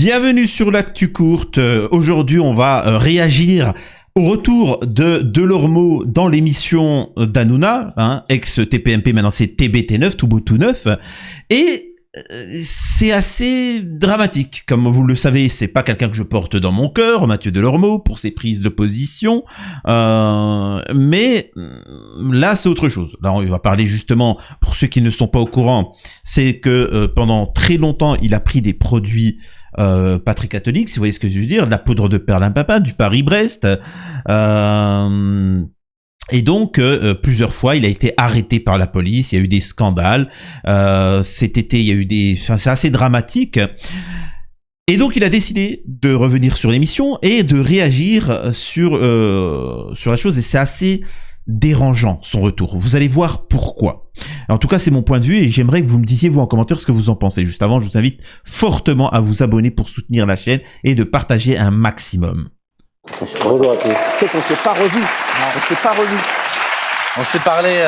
Bienvenue sur l'actu courte. Aujourd'hui, on va réagir au retour de Delormeau dans l'émission d'Hanouna, ex-TPMP, maintenant c'est TBT9, tout 9. Et c'est assez dramatique. Comme vous le savez, c'est pas quelqu'un que je porte dans mon cœur, Mathieu Delormeau, pour ses prises de position. Mais là, c'est autre chose. Là, on va parler justement, pour ceux qui ne sont pas au courant, c'est que pendant très longtemps, il a pris des produits pas très catholiques, si vous voyez ce que je veux dire, de la poudre de perlimpinpin, du Paris-Brest. Et donc, plusieurs fois, il a été arrêté par la police. Il y a eu des scandales. Cet été, il y a eu des... Enfin, c'est assez dramatique. Et donc, il a décidé de revenir sur l'émission et de réagir sur la chose. Et c'est assez dérangeant, son retour. Vous allez voir pourquoi. En tout cas, c'est mon point de vue et j'aimerais que vous me disiez, vous, en commentaire, ce que vous en pensez. Juste avant, je vous invite fortement à vous abonner pour soutenir la chaîne et de partager un maximum. Bonjour à tous. C'est qu'on s'est pas revu. On s'est pas revu. On s'est parlé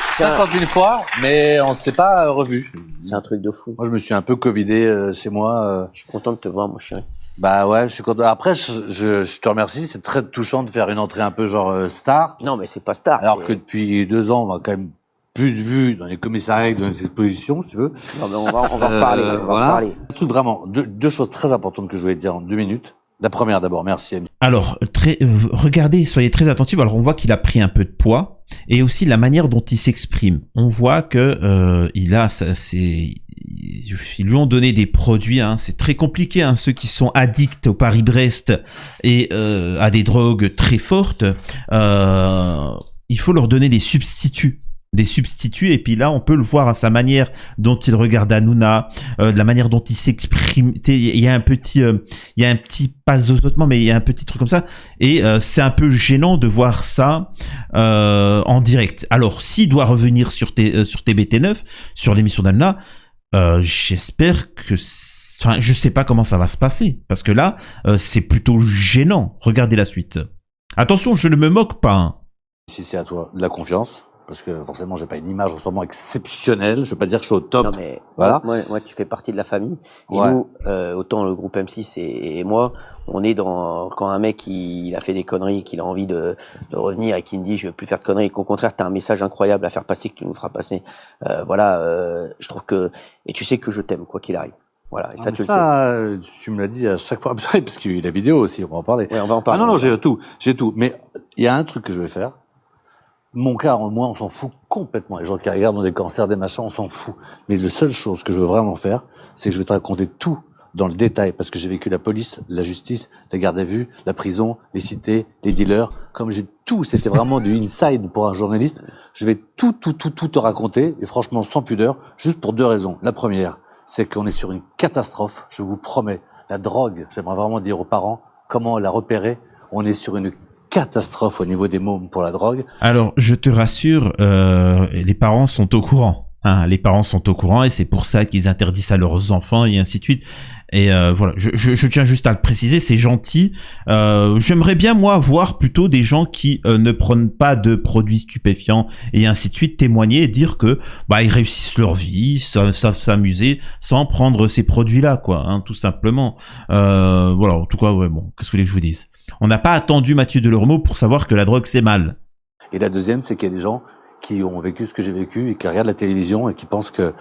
51 fois, mais on s'est pas revu. C'est un truc de fou. Moi, je me suis un peu covidé chez moi. Je suis content de te voir, mon chéri. Bah ouais, je suis content. Après, je te remercie. C'est très touchant de faire une entrée un peu genre star. Non, mais c'est pas star. Alors que depuis 2 ans, on m'a quand même plus vu dans les commissariats que dans les expositions, si tu veux. Non, mais on va en reparler. On va en parler. Un truc vraiment, deux choses très importantes que je voulais te dire en 2 minutes. La première d'abord, merci Amy. Alors, regardez, soyez très attentifs. Alors, on voit qu'il a pris un peu de poids et aussi la manière dont il s'exprime. On voit que ils lui ont donné des produits. C'est très compliqué. Ceux qui sont addicts au Paris-Brest et à des drogues très fortes, il faut leur donner des substituts. Et puis là on peut le voir à sa manière dont il regarde Hanouna, de la manière dont il s'exprime. Il y a un petit pas zozotement, mais il y a un petit truc comme ça et c'est un peu gênant de voir ça en direct. Alors s'il doit revenir sur TBT9, sur l'émission d'Hanouna, j'espère que je sais pas comment ça va se passer parce que là c'est plutôt gênant. Regardez la suite. Attention, je ne me moque pas. Si c'est à toi, de la confiance. Parce que forcément, j'ai pas une image en ce moment exceptionnelle. Je veux pas dire que je suis au top. Non, mais voilà. Moi, tu fais partie de la famille. Et ouais. nous, autant le groupe M6 et moi, on est dans quand un mec il a fait des conneries, qu'il a envie de revenir et qu'il me dit je veux plus faire de conneries, et qu'au contraire t'as un message incroyable à faire passer que tu nous feras passer. Je trouve que et tu sais que je t'aime quoi qu'il arrive. Voilà. Et ça tu le sais. Tu me l'as dit à chaque fois parce qu'il y a eu la vidéo aussi. On va en parler. Ouais, on va en parler. Ah non, j'ai tout. Mais il y a un truc que je vais faire. Mon cas, moi, on s'en fout complètement. Les gens qui regardent ont des cancers, des machins, on s'en fout. Mais la seule chose que je veux vraiment faire, c'est que je vais te raconter tout dans le détail, parce que j'ai vécu la police, la justice, la garde à vue, la prison, les cités, les dealers. Comme j'ai tout, c'était vraiment du inside pour un journaliste. Je vais tout te raconter, et franchement, sans pudeur, juste pour 2 raisons. La première, c'est qu'on est sur une catastrophe, je vous promets. La drogue, j'aimerais vraiment dire aux parents comment la repérer. On est sur une catastrophe au niveau des mômes pour la drogue. Alors, je te rassure, les parents sont au courant. Les parents sont au courant et c'est pour ça qu'ils interdisent à leurs enfants et ainsi de suite. Et voilà, je tiens juste à le préciser, c'est gentil. J'aimerais bien, moi, voir plutôt des gens qui ne prennent pas de produits stupéfiants et ainsi de suite, témoigner et dire que ils réussissent leur vie, savent s'amuser sans prendre ces produits-là, quoi, tout simplement. Voilà, en tout cas, ouais, bon, qu'est-ce que vous voulez que je vous dise ? On n'a pas attendu Mathieu Delormeau pour savoir que la drogue c'est mal. Et la deuxième, c'est qu'il y a des gens qui ont vécu ce que j'ai vécu et qui regardent la télévision et qui pensent que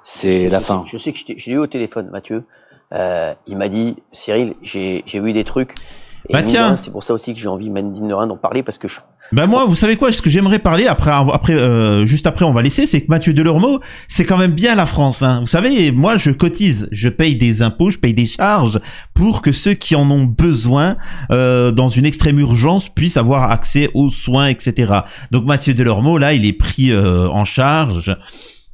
c'est la fin. Je sais que je l'ai eu au téléphone, Mathieu. Il m'a dit, Cyril, j'ai vu des trucs. Et tiens, c'est pour ça aussi que j'ai envie, mine de rien, d'en parler parce que moi, vous savez quoi, ce que j'aimerais parler juste après, on va laisser, c'est que Mathieu Delormeau, c'est quand même bien la France, Vous savez, moi, je cotise, je paye des impôts, je paye des charges pour que ceux qui en ont besoin, dans une extrême urgence, puissent avoir accès aux soins, etc. Donc, Mathieu Delormeau, là, il est pris en charge.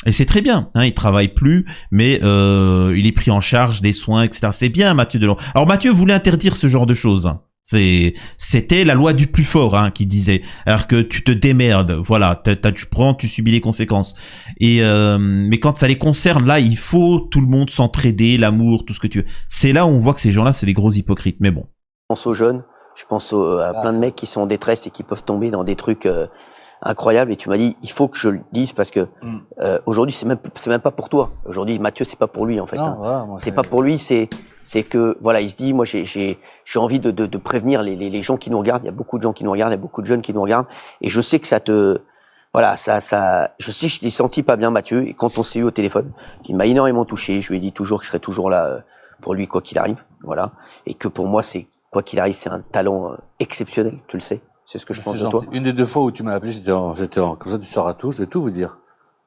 Et c'est très bien, il travaille plus, mais il est pris en charge des soins, etc. C'est bien, Mathieu Delormeau. Alors, Mathieu voulait interdire ce genre de choses. C'était la loi du plus fort qui disait. Alors que tu te démerdes, voilà, tu prends, tu subis les conséquences. Et mais quand ça les concerne, là, il faut tout le monde s'entraider, l'amour, tout ce que tu veux. C'est là où on voit que ces gens-là, c'est des gros hypocrites. Mais bon. Je pense aux jeunes, je pense à plein de mecs qui sont en détresse et qui peuvent tomber dans des trucs incroyable et tu m'as dit il faut que je le dise parce que aujourd'hui c'est même pas pour toi. Aujourd'hui Mathieu c'est pas pour lui en fait. Non, voilà, moi, c'est pas pour lui, c'est que voilà, il se dit moi j'ai envie de prévenir les gens qui nous regardent. Il y a beaucoup de gens qui nous regardent, il y a beaucoup de jeunes qui nous regardent et je sais que ça te voilà, je sais que je l'ai senti pas bien Mathieu et quand on s'est eu au téléphone, il m'a énormément touché. Je lui ai dit toujours que je serais toujours là pour lui quoi qu'il arrive, voilà, et que pour moi c'est quoi qu'il arrive, c'est un talent exceptionnel, tu le sais. C'est ce que je pense de toi. Une des 2 fois où tu m'as appelé, j'étais en, comme ça tu sauras tout, je vais tout vous dire.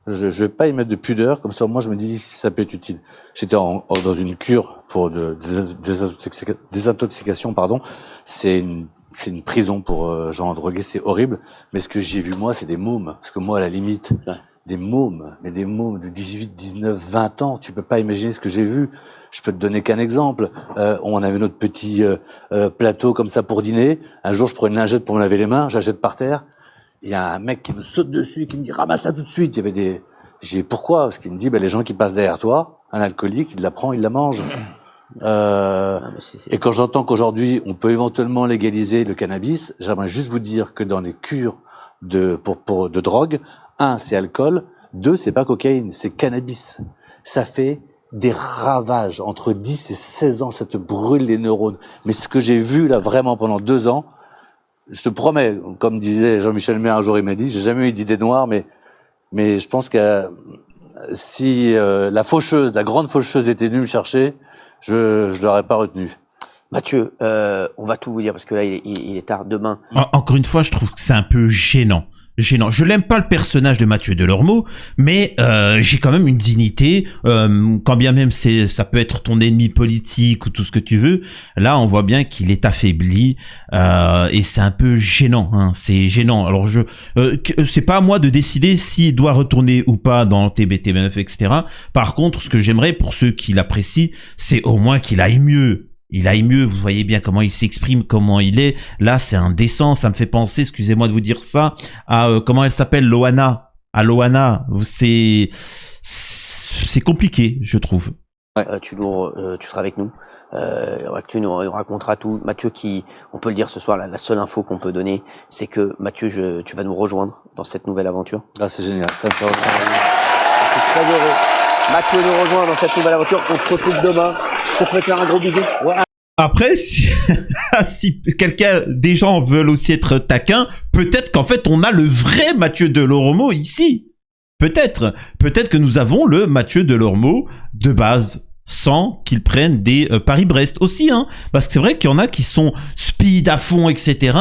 Je vais pas y mettre de pudeur, comme ça moi je me dis si ça peut être utile. J'étais dans une cure pour désintoxication, pardon. C'est une prison pour gens drogués, c'est horrible. Mais ce que j'ai vu moi, c'est des mômes. Parce que moi, à la limite, des mômes, mais des mômes de 18, 19, 20 ans, tu peux pas imaginer ce que j'ai vu. Je peux te donner qu'un exemple. On avait notre petit plateau comme ça pour dîner. Un jour, je prends une lingette pour me laver les mains, je la jette par terre. Il y a un mec qui me saute dessus et qui me dit « ramasse ça tout de suite ». Il y avait des... J'ai dit « pourquoi ?» Parce qu'il me dit « les gens qui passent derrière toi, un alcoolique, il la prend, il la mange ». Et quand j'entends qu'aujourd'hui, on peut éventuellement légaliser le cannabis, j'aimerais juste vous dire que dans les cures de drogue, 1, c'est alcool, 2, c'est pas cocaïne, c'est cannabis. Ça fait des ravages. Entre 10 et 16 ans, ça te brûle les neurones. Mais ce que j'ai vu là vraiment pendant 2 ans, je te promets, comme disait Jean-Michel Maire un jour, il m'a dit, j'ai jamais eu d'idée noire, mais je pense que si la grande faucheuse était venue me chercher, je l'aurais pas retenu. Mathieu, on va tout vous dire parce que là il est tard. Demain. Encore une fois, je trouve que c'est un peu gênant. Je l'aime pas le personnage de Mathieu Delormeau, mais j'ai quand même une dignité. Quand bien même ça peut être ton ennemi politique ou tout ce que tu veux. Là, on voit bien qu'il est affaibli et c'est un peu gênant. Hein, c'est gênant. Alors c'est pas à moi de décider s'il doit retourner ou pas dans TBT29, etc. Par contre, ce que j'aimerais pour ceux qui l'apprécient, c'est au moins qu'il aille mieux. Il aille mieux, vous voyez bien comment il s'exprime, comment il est. Là, c'est indécent, ça me fait penser, excusez-moi de vous dire ça, à comment elle s'appelle, Loana. À Loana, c'est compliqué, je trouve. Ouais. Tu seras avec nous. Tu nous raconteras tout. Mathieu, on peut le dire ce soir, la seule info qu'on peut donner, c'est que Mathieu, tu vas nous rejoindre dans cette nouvelle aventure. Ah, c'est génial, ça me fait je suis très heureux. Mathieu nous rejoint dans cette nouvelle aventure. On se retrouve demain. Pour te faire un gros bisou. Ouais. Après, si des gens veulent aussi être taquins, peut-être qu'en fait on a le vrai Mathieu Delormeau ici. Peut-être que nous avons le Mathieu Delormeau de base, sans qu'ils prennent des Paris-Brest aussi, hein. Parce que c'est vrai qu'il y en a qui sont speed à fond, etc.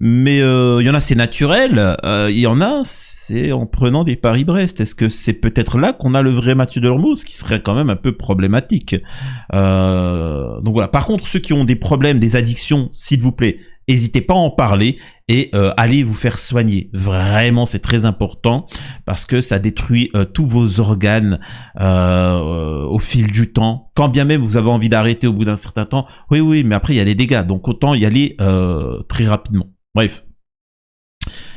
Mais il y en a c'est naturel, il y en a c'est en prenant des Paris-Brest. Est-ce que c'est peut-être là qu'on a le vrai Mathieu Delormeau, ce qui serait quand même un peu problématique. Donc voilà. Par contre, ceux qui ont des problèmes, des addictions, s'il vous plaît, n'hésitez pas à en parler et allez vous faire soigner. Vraiment, c'est très important parce que ça détruit tous vos organes au fil du temps. Quand bien même vous avez envie d'arrêter au bout d'un certain temps, oui, mais après il y a des dégâts. Donc autant y aller très rapidement. Bref.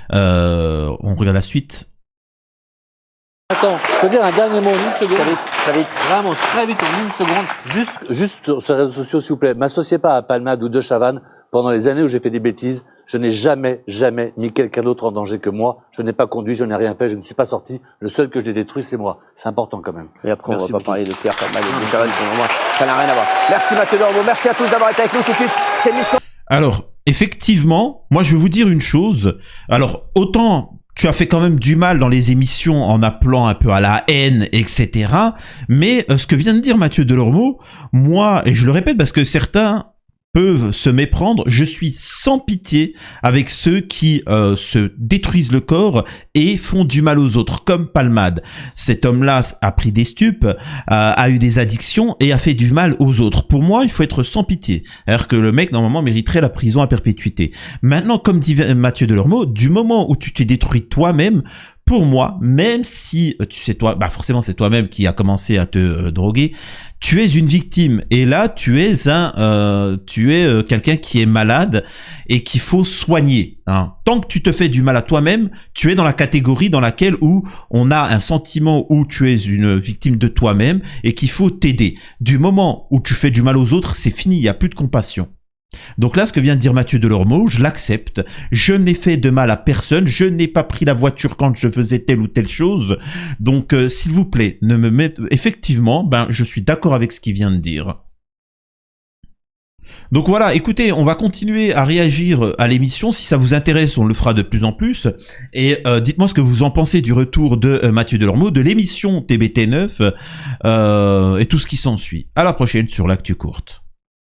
On regarde la suite. Attends, je peux dire un dernier mot, une seconde. Très vite. Vraiment, très vite, en une seconde. Juste sur les réseaux sociaux, s'il vous plaît. M'associez pas à Palmade ou De Chavannes. Pendant les années où j'ai fait des bêtises, je n'ai jamais mis quelqu'un d'autre en danger que moi. Je n'ai pas conduit, je n'ai rien fait, je ne suis pas sorti. Le seul que je l'ai détruit, c'est moi. C'est important quand même. Et après, on va pas parler de Pierre Palmade et de Chavannes, pour moi, ça n'a rien à voir. Merci Mathieu Delormeau, merci à tous d'avoir été avec nous tout de suite. C'est l'émission. Alors, effectivement, moi je vais vous dire une chose. Alors, autant tu as fait quand même du mal dans les émissions en appelant un peu à la haine, etc. Mais ce que vient de dire Mathieu Delormeau, moi, et je le répète parce que certains peuvent se méprendre, je suis sans pitié avec ceux qui se détruisent le corps et font du mal aux autres, comme Palmade. Cet homme-là a pris des stupes, a eu des addictions et a fait du mal aux autres. Pour moi, il faut être sans pitié. Alors que le mec, normalement, mériterait la prison à perpétuité. Maintenant, comme dit Mathieu Delormeau, du moment où tu t'es détruit toi-même, pour moi, même si tu sais toi, bah forcément c'est toi-même qui a commencé à te droguer, tu es une victime et là tu es quelqu'un qui est malade et qu'il faut soigner. Hein. Tant que tu te fais du mal à toi-même, tu es dans la catégorie dans laquelle où on a un sentiment où tu es une victime de toi-même et qu'il faut t'aider. Du moment où tu fais du mal aux autres, c'est fini, il y a plus de compassion. Donc là, ce que vient de dire Mathieu Delormeau, je l'accepte. Je n'ai fait de mal à personne. Je n'ai pas pris la voiture quand je faisais telle ou telle chose. Donc, s'il vous plaît, ne me mettez... Effectivement, je suis d'accord avec ce qu'il vient de dire. Donc voilà, écoutez, on va continuer à réagir à l'émission. Si ça vous intéresse, on le fera de plus en plus. Et dites-moi ce que vous en pensez du retour de Mathieu Delormeau, de l'émission TBT9 et tout ce qui s'ensuit. À la prochaine sur l'Actu Courte.